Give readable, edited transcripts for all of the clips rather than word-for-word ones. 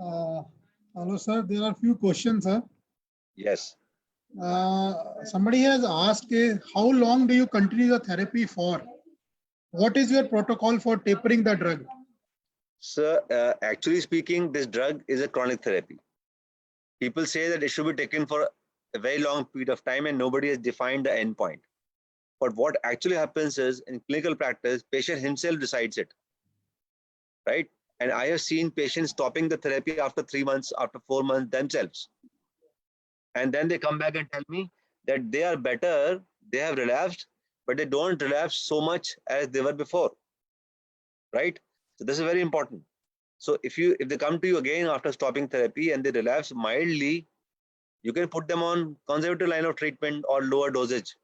Uh, Hello, sir. There are few questions, sir. Yes. Somebody has asked, how long do you continue the therapy for? What is your protocol for tapering the drug? So, actually speaking, this drug is a chronic therapy. People say that it should be taken for a very long period of time and nobody has defined the endpoint. But what actually happens is in clinical practice, patient himself decides it, right? And I have seen patients stopping the therapy after 3 months, after 4 months themselves. And then they come back and tell me that they are better, they have relapsed, but they don't relapse so much as they were before, right? So this is very important. So if they come to you again after stopping therapy and they relapse mildly, you can put them on conservative line of treatment or lower dosage.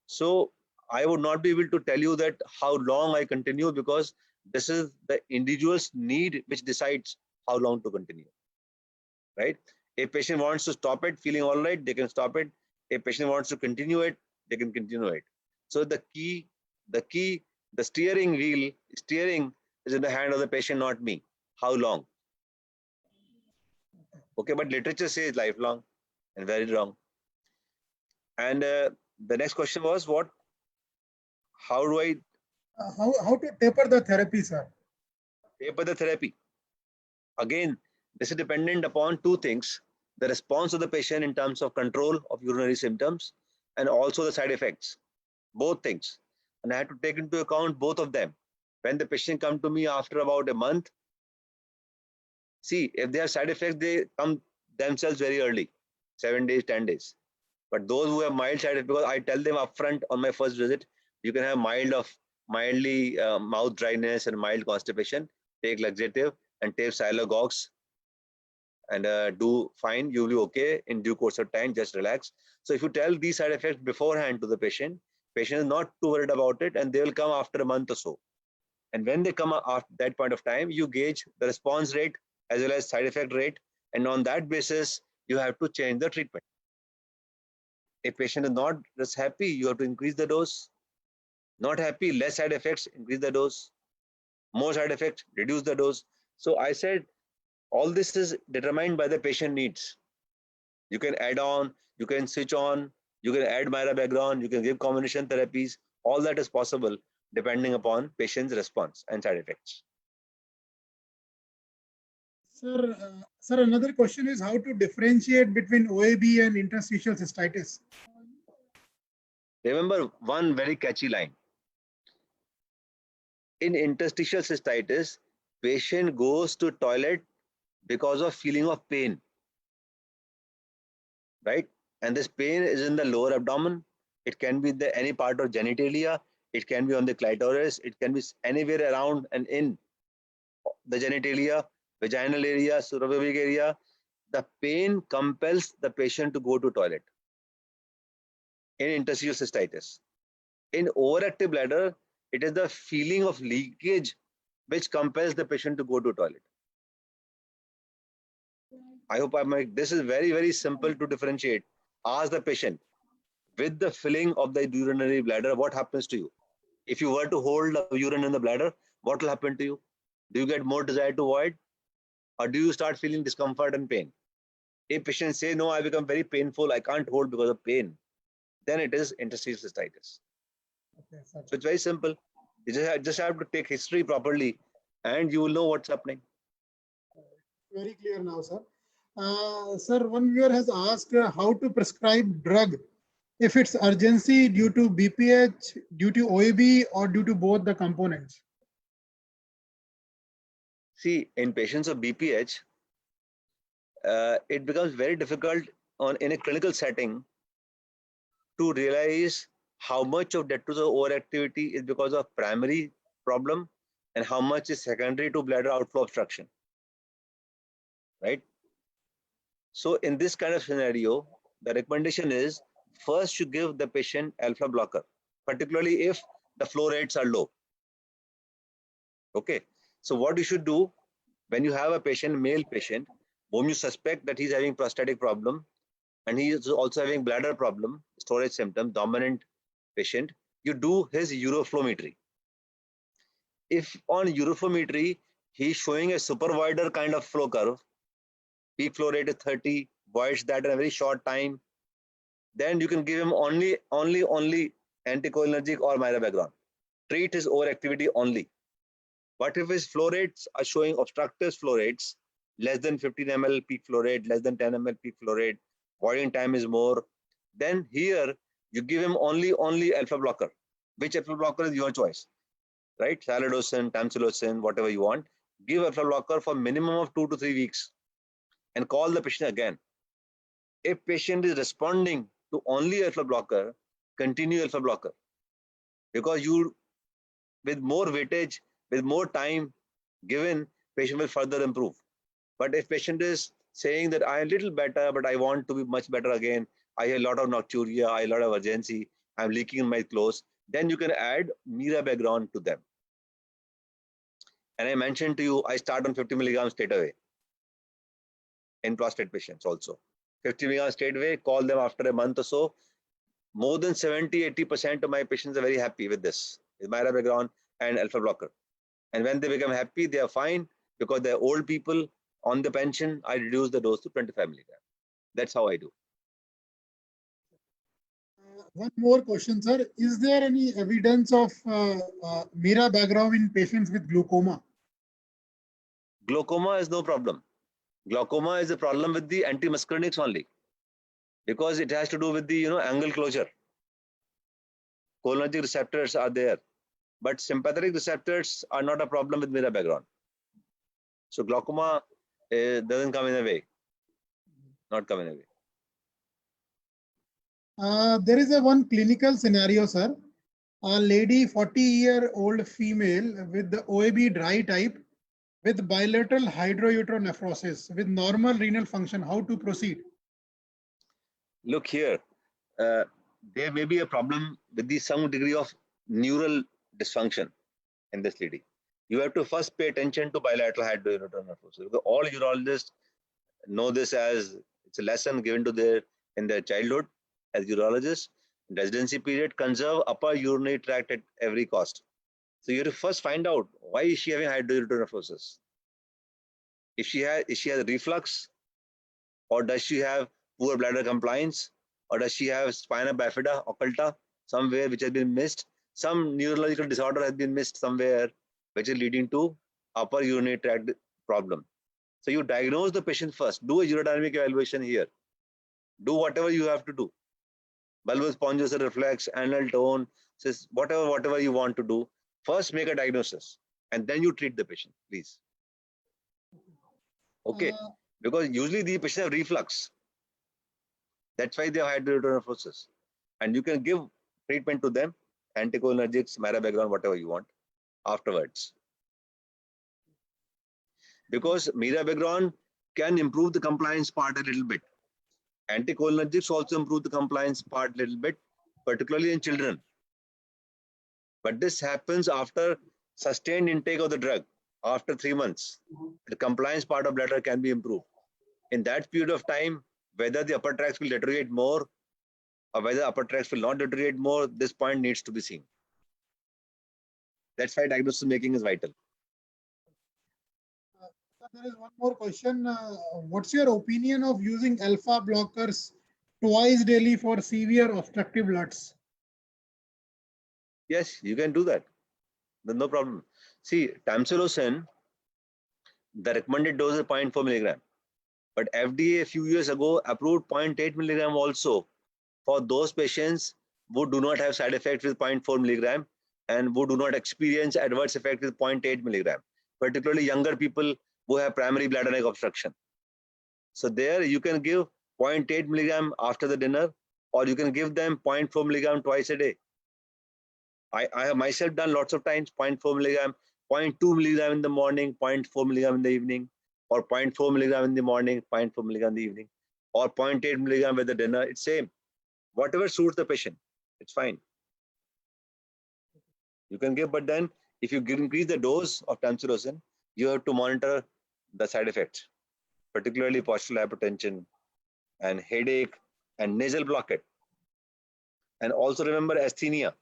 So I would not be able to tell you that how long I continue, because this is the individual's need which decides how long to continue, right? If patient wants to stop it feeling all right, they can stop it. If patient wants to continue it, they can continue it. So the steering is in the hand of the patient, not me. How long? Okay, but literature says lifelong, and very wrong. And the next question was what? How do I How to taper the therapy, sir? taper the therapy? Again, this is dependent upon two things: the response of the patient in terms of control of urinary symptoms and also the side effects. Both things. And I have to take into account both of them. When the patient come to me after about a month, see, if they have side effects, they come themselves very early, 7 days, 10 days. But those who have mild side effects, because I tell them upfront on my first visit, you can have mildly mouth dryness and mild constipation. Take laxative and take Silogox and do fine. You'll be okay in due course of time. Just relax. So if you tell these side effects beforehand to the patient is not too worried about it, and they will come after a month or so. And when they come after that point of time, you gauge the response rate as well as side effect rate, and on that basis, you have to change the treatment. If patient is not just happy, you have to increase the dose. Not happy, less side effects, increase the dose. More side effects, reduce the dose. So I said all this is determined by the patient needs. You can add on, you can switch on, you can add Myra background, you can give combination therapies. All that is possible depending upon patient's response and side effects. Sir, another question is how to differentiate between OAB and interstitial cystitis. Remember one very catchy line. In interstitial cystitis, patient goes to toilet because of feeling of pain, right? And this pain is in the lower abdomen. It can be the any part of genitalia. It can be on the clitoris. It can be anywhere around and in the genitalia, vaginal area, suprapubic area. The pain compels the patient to go to toilet in interstitial cystitis. In overactive bladder, it is the feeling of leakage which compels the patient to go to toilet. I hope this is very, very simple to differentiate. Ask the patient, with the filling of the urinary bladder, what happens to you? If you were to hold the urine in the bladder, what will happen to you? Do you get more desire to void? Or do you start feeling discomfort and pain? If patients say, no, I become very painful, I can't hold because of pain, then it is interstitial cystitis. Okay, so it's very simple. You just have to take history properly and you will know what's happening. Very clear now, sir. Sir, one viewer has asked how to prescribe drug if it's urgency due to BPH, due to OAB, or due to both the components. See, in patients of BPH, it becomes very difficult in a clinical setting to realize how much of detrusor overactivity is because of primary problem and how much is secondary to bladder outflow obstruction, right? So in this kind of scenario, the recommendation is first you give the patient alpha blocker, particularly if the flow rates are low. Okay, so what you should do when you have a patient, male patient, whom you suspect that he's having prostatic problem and he is also having bladder problem, storage symptom, dominant patient, you do his uroflowmetry. If on uroflowmetry he's showing a supervoider kind of flow curve. Peak flow rate is 30, voids that in a very short time. Then you can give him only anticholinergic or mirabegram. Treat his overactivity only. But if his flow rates are showing obstructive flow rates, less than 15 ml peak flow rate, less than 10 ml peak flow rate, voiding time is more, then here you give him only alpha blocker. Which alpha blocker is your choice, right? Salidocin, tamsulosin, whatever you want. Give alpha blocker for minimum of 2 to 3 weeks and call the patient again. If patient is responding to only alpha blocker, continue alpha blocker, because you, with more weightage, with more time given, patient will further improve. But if patient is saying that I am a little better, but I want to be much better again, I have a lot of nocturia, I have a lot of urgency, I'm leaking in my clothes, then you can add mirabegram to them. And I mentioned to you, I start on 50 milligrams straight away in prostate patients also. 50 milligrams straight away, call them after a month or so. More than 70-80% of my patients are very happy with this, with mirabegram and alpha blocker. And when they become happy, they are fine, because they're old people on the pension. I reduce the dose to 25 milligrams. That's how I do. One more question, sir. Is there any evidence of mirabegram in patients with glaucoma? Glaucoma is no problem. Glaucoma is a problem with the antimuscarinics only, because it has to do with the angle closure. Cholinergic receptors are there, but sympathetic receptors are not a problem with mirabegram. So glaucoma doesn't come in a way, not come in a way. There is one clinical scenario, sir. A lady, 40-year-old female with the OAB dry type, with bilateral hydrouretronephrosis, with normal renal function. How to proceed? Look here, there may be a problem with some degree of neural dysfunction in this lady. You have to first pay attention to bilateral hydrouretronephrosis, because all urologists know this as it's a lesson given to their in their childhood as urologists. Residency period, conserve upper urinary tract at every cost. So you have to first find out, why is she having hydrouretronephrosis? If she has reflux, or does she have poor bladder compliance, or does she have spina bifida occulta somewhere which has been missed? Some neurological disorder has been missed somewhere, which is leading to upper urinary tract problem. So you diagnose the patient first, do a urodynamic evaluation here, do whatever you have to do. Bulbous spongiosal reflex, anal tone, whatever you want to do. First make a diagnosis and then you treat the patient, please. Okay, because usually the patients have reflux. That's why they have hydrouretronephrosis. And you can give treatment to them, anticholinergics, mirabegram, whatever you want, afterwards. Because mirabegram can improve the compliance part a little bit. Anticholinergics also improve the compliance part a little bit, particularly in children. But this happens after sustained intake of the drug, after 3 months. The compliance part of bladder can be improved. In that period of time, whether the upper tracts will deteriorate more or whether upper tracts will not deteriorate more, this point needs to be seen. That's why diagnosis making is vital. There is one more question. What's your opinion of using alpha blockers twice daily for severe obstructive LUTs? Yes, you can do that. No problem. See, tamsulosin, the recommended dose is 0.4 milligram. But FDA a few years ago approved 0.8 milligram also for those patients who do not have side effects with 0.4 milligram and who do not experience adverse effect with 0.8 milligram, particularly younger people who have primary bladder neck obstruction. So there you can give 0.8 milligram after the dinner, or you can give them 0.4 milligram twice a day. I have myself done lots of times, 0.4 milligram, 0.2 milligram in the morning, 0.4 milligram in the evening, or 0.4 milligram in the morning, 0.4 milligram in the evening, or 0.8 milligram with the dinner. It's same. Whatever suits the patient, it's fine. You can give, but then if you increase the dose of tamsulosin, you have to monitor the side effects, particularly postural hypertension and headache and nasal blockade. And also remember asthenia.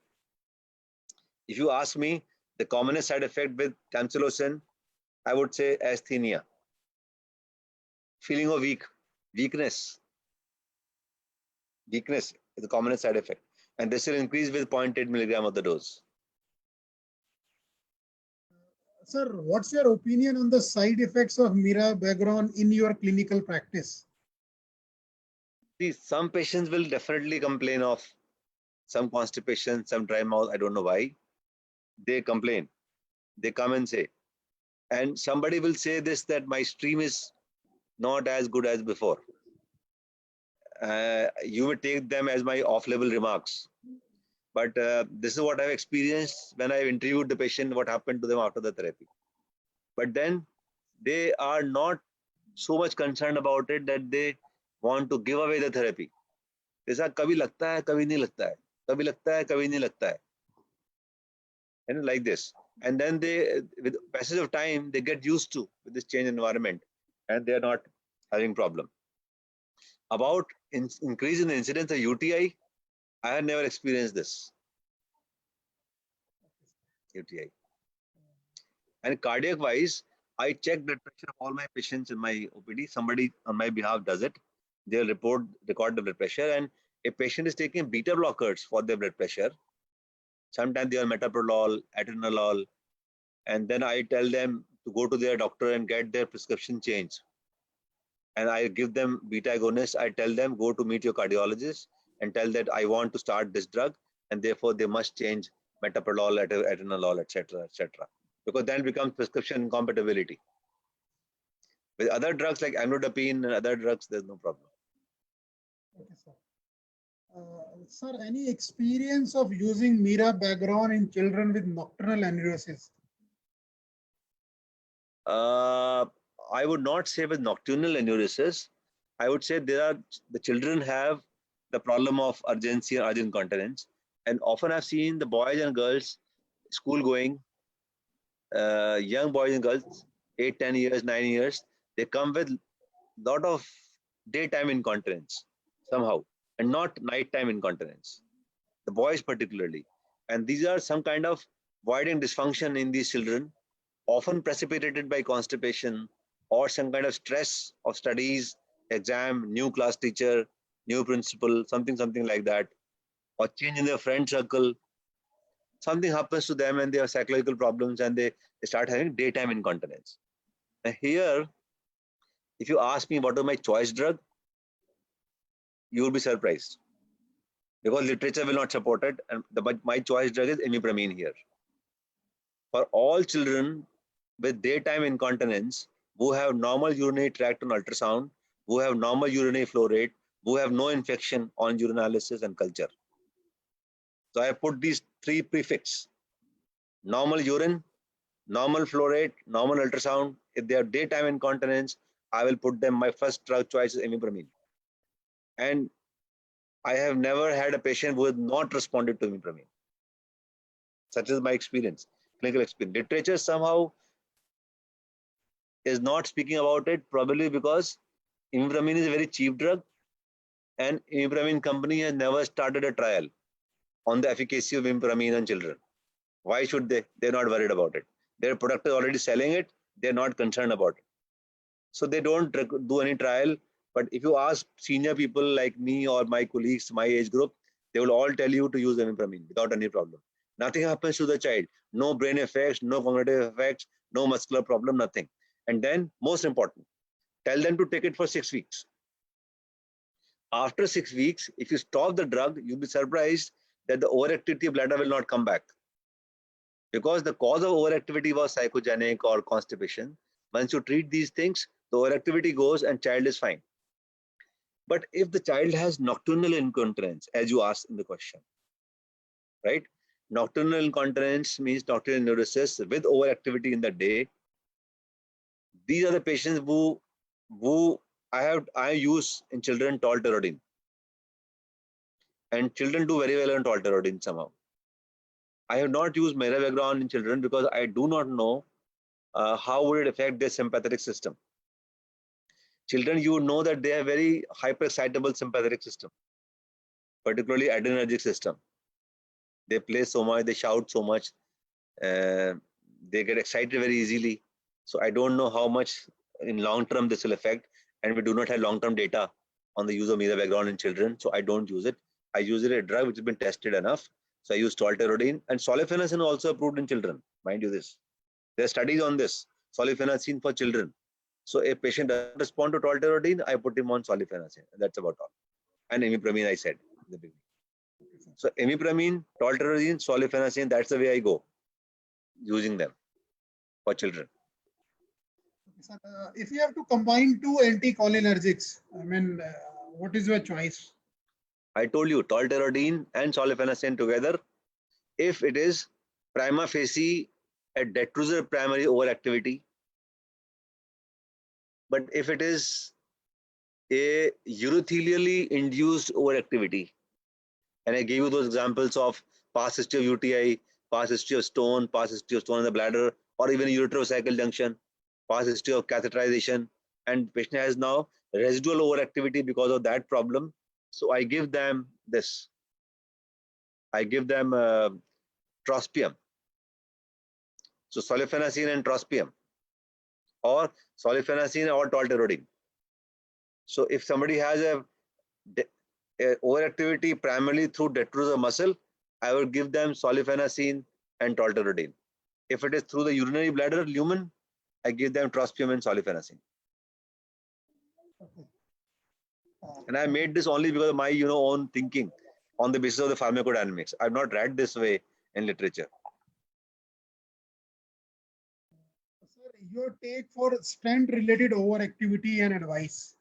If you ask me, the commonest side effect with tamsulosin I would say asthenia, feeling of weakness. Weakness is the commonest side effect, and this will increase with 0.8 milligram of the dose. Sir, what's your opinion on the side effects of mirabegron in your clinical practice? See, some patients will definitely complain of some constipation, some dry mouth. I don't know why. They complain. They come and say. And somebody will say this, that my stream is not as good as before. You will take them as my off-label remarks. But this is what I've experienced when I've interviewed the patient, what happened to them after the therapy. But then they are not so much concerned about it that they want to give away the therapy. ऐसा कभी लगता है, कभी नहीं लगता है, कभी लगता है, कभी नहीं लगता है. And like this. And then they, with passage of time, they get used to with this change environment, and they are not having problem. About increase in the incidence of UTI, I had never experienced this. UTI. And cardiac wise, I check blood pressure of all my patients in my OPD. Somebody on my behalf does it. They'll record the blood pressure, and a patient is taking beta blockers for their blood pressure. Sometimes they are metoprolol, atenolol, and then I tell them to go to their doctor and get their prescription changed. And I give them beta agonists. I tell them, go to meet your cardiologist and tell that I want to start this drug, and therefore they must change metoprolol, atenolol, etc., etc. Because then it becomes prescription incompatibility. With other drugs like amlodipine and other drugs, there's no problem. Okay, sir. Sir, any experience of using mirabegron in children with nocturnal aneurysms? I would not say with nocturnal aneurysms. I would say the children have the problem of urgency and urgent incontinence. And often I've seen the boys and girls, school going, young boys and girls, 8, 10 years, 9 years, they come with lot of daytime incontinence somehow, and not nighttime incontinence, the boys particularly. And these are some kind of voiding dysfunction in these children, often precipitated by constipation or some kind of stress of studies, exam, new class teacher, new principal, something like that, or change in their friend circle. Something happens to them and they have psychological problems, and they start having daytime incontinence. And here, if you ask me what is my choice drug, you will be surprised, because literature will not support it. And my choice drug is imipramine here. For all children with daytime incontinence, who have normal urinary tract on ultrasound, who have normal urinary flow rate, who have no infection on urinalysis and culture. So I have put these 3 prefix: normal urine, normal flow rate, normal ultrasound. If they have daytime incontinence, I will put them, my first drug choice is imipramine. And I have never had a patient who has not responded to imipramine. Such is my experience, clinical experience. Literature somehow is not speaking about it, probably because imipramine is a very cheap drug, and imipramine company has never started a trial on the efficacy of imipramine on children. Why should they? They're not worried about it. Their product is already selling it. They're not concerned about it. So they don't do any trial. But if you ask senior people like me or my colleagues, my age group, they will all tell you to use imipramine without any problem. Nothing happens to the child. No brain effects, no cognitive effects, no muscular problem, nothing. And then, most important, tell them to take it for 6 weeks. After 6 weeks, if you stop the drug, you'll be surprised that the overactivity of bladder will not come back. Because the cause of overactivity was psychogenic or constipation. Once you treat these things, the overactivity goes and child is fine. But if the child has nocturnal incontinence, as you asked in the question, right? Nocturnal incontinence means nocturnal aneurysms with overactivity in the day. These are the patients who I use in children tolterodine. And children do very well on tolterodine somehow. I have not used mirabegron in children because I do not know how would it affect their sympathetic system. Children, you know that they have very hyperexcitable sympathetic system, particularly adrenergic system. They play so much, they shout so much, they get excited very easily. So I don't know how much in long term this will affect, and we do not have long term data on the use of mirabegron in children, so I don't use it. I use it a drug which has been tested enough. So I use tolterodine, and solifenacin also approved in children. Mind you this. There are studies on this, solifenacin for children. So if patient doesn't respond to tolterodine, I put him on solifenacin. That's about all. And imipramine, I said in the beginning. So imipramine, tolterodine, solifenacin, that's the way I go, using them for children. Sir, if you have to combine two anticholinergics, I mean, what is your choice? I told you, tolterodine and solifenacin together, if it is prima facie a detrusor primary overactivity, but if it is a urothelially induced overactivity, and I gave you those examples of past history of UTI, past history of stone in the bladder, or even ureterocycle junction, past history of catheterization, and patient has now residual overactivity because of that problem. So I give them this. I give them trospium. So solifenacin and trospium, or solifenacin or tolterodine. So if somebody has a overactivity primarily through detrusor muscle, I will give them solifenacin and tolterodine. If it is through the urinary bladder lumen, I give them trospium and solifenacin. Okay. And I made this only because of my own thinking on the basis of the pharmacodynamics. I've not read this way in literature. Sir, your take for stent related overactivity and advice.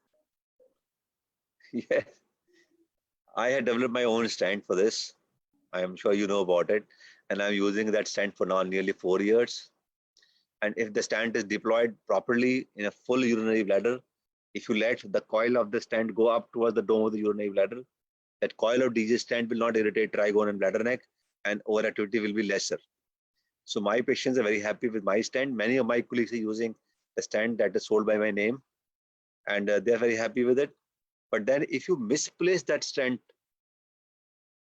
Yes, I had developed my own stent for this. I am sure you know about it. And I'm using that stent for now nearly 4 years. And if the stent is deployed properly in a full urinary bladder, if you let the coil of the stent go up towards the dome of the urinary bladder, that coil of DG stent will not irritate trigone and bladder neck, and overactivity will be lesser. So my patients are very happy with my stent. Many of my colleagues are using the stent that is sold by my name, and they're very happy with it. But then if you misplace that stent,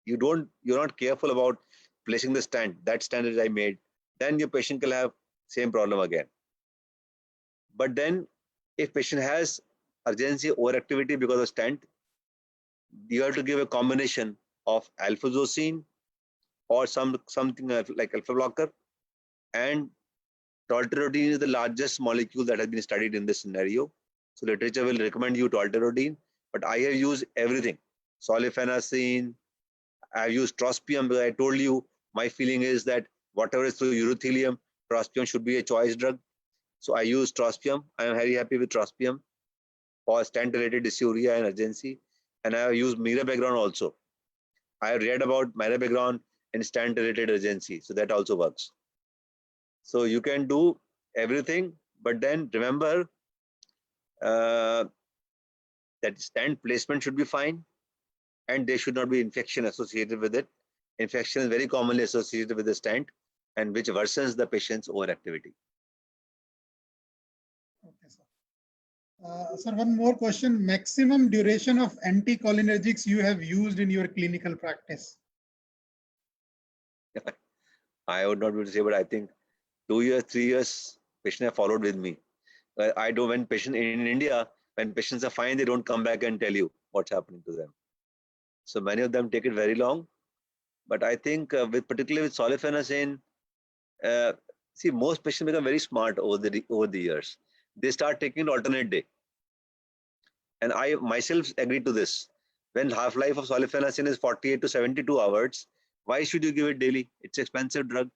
you're not careful about placing the stent, that stent that I made, then your patient will have same problem again. But then if patient has urgency overactivity because of stent, you have to give a combination of alphazocine or something like alpha blocker, and tolterodine is the largest molecule that has been studied in this scenario. So literature will recommend you tolterodine, but I have used everything. Solifenacin, I've used trospium because I told you my feeling is that whatever is through urothelium, trospium should be a choice drug. So I use trospium. I am very happy with trospium for stent-related dysuria and urgency. And I have used mirabegron also. I have read about mirabegron in stent-related urgency. So that also works. So you can do everything, but then remember that stent placement should be fine, and there should not be infection associated with it. Infection is very commonly associated with the stent, and which worsens the patient's overactivity. Okay, sir. Sir, one more question. Maximum duration of anticholinergics you have used in your clinical practice? I would not be able to say, but I think 2 years, 3 years, patients have followed with me. I do when patients in India, when patients are fine, they don't come back and tell you what's happening to them. So many of them take it very long. But I think particularly with solifenacin, see, most patients become very smart over the years. They start taking it alternate day. And I myself agree to this. When half-life of solifenacin is 48 to 72 hours, why should you give it daily? It's an expensive drug.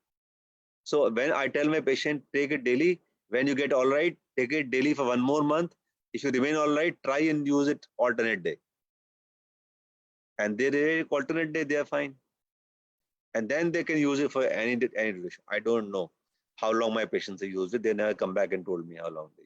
So when I tell my patient, take it daily, when you get all right, take it daily for 1 more month. If you remain all right, try and use it alternate day. And they take alternate day, they are fine. And then they can use it for any duration. I don't know how long my patients have used it. They never come back and told me how long they